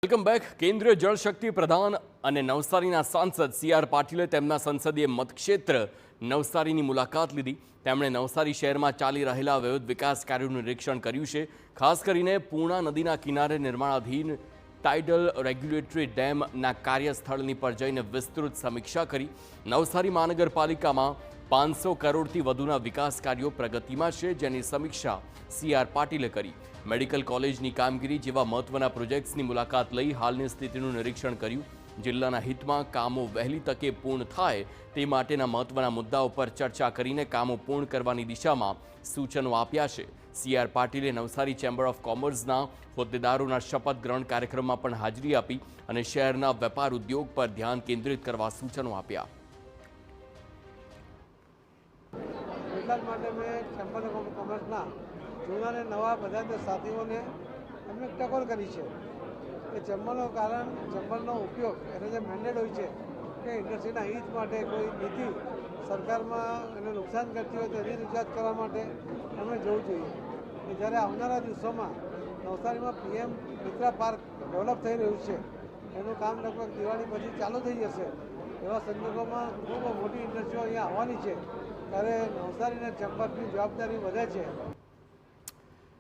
Welcome back. કેન્દ્રીય જળશક્તિ પ્રધાન અને નવસારીના સાંસદ સી.આર. પાટીલે તેમના સંસદીય મતક્ષેત્ર નવસારીની મુલાકાત લીધી। તેમણે નવસારી શહેરમાં ચાલી રહેલા વિવિધ વિકાસ કાર્યોનું નિરીક્ષણ કર્યું છે। ખાસ કરીને પૂર્ણા નદીના કિનારે નિર્માણાધીન ટાઇડલ રેગ્યુલેટરી ડેમના કાર્યસ્થળની પર જઈને વિસ્તૃત સમીક્ષા કરી। નવસારી મહાનગરપાલિકામાં 500 કરોડથી વધુના વિકાસ કાર્યો પ્રગતિમાં છે, જેની સમીક્ષા સી.આર. પાટીલે કરી। મેડિકલ કોલેજની કામગીરી જેવા મહત્વના પ્રોજેક્ટ્સની મુલાકાત લઈ હાલની સ્થિતિનું નિરીક્ષણ કર્યું। જિલ્લાના હિતમાં કામો વહેલી તકે પૂર્ણ થાય તે માટેના મહત્વના મુદ્દાઓ પર ચર્ચા કરીને કામો પૂર્ણ કરવાની દિશામાં સૂચનો આપ્યા છે। સી.આર. પાટીલે નવસારી ચેમ્બર ઓફ કોમર્સના હોદ્દેદારોના શપથ ગ્રહણ કાર્યક્રમમાં પણ હાજરી આપી અને શહેરના વેપાર ઉદ્યોગ પર ધ્યાન કેન્દ્રિત કરવા સૂચનો આપ્યા। એટલા માટે મેં ચેમ્બર ઓફ કોમર્સના જૂના અને નવા બધા જ સાથીઓને એમને ટકોર કરી છે કે ચેમ્બરનો ચેમ્બરનો ઉપયોગ એને જે મેન્ડેટ હોય છે કે ઇન્ડસ્ટ્રીના હિત માટે કોઈ નીતિ સરકારમાં એને નુકસાન કરતી હોય તો એની રજૂઆત કરવા માટે એમણે જવું જોઈએ કે જ્યારે આવનારા દિવસોમાં નવસારીમાં PM મિત્રા પાર્ક ડેવલપ થઈ રહ્યું છે, એનું કામ લગભગ દિવાળી પછી ચાલુ થઈ જશે। એવા સંજોગોમાં ખૂબ મોટી ઇન્ડસ્ટ્રીઓ અહીંયા આવવાની છે, ત્યારે નવસારીના ચેમ્બરની જવાબદારી વધે છે।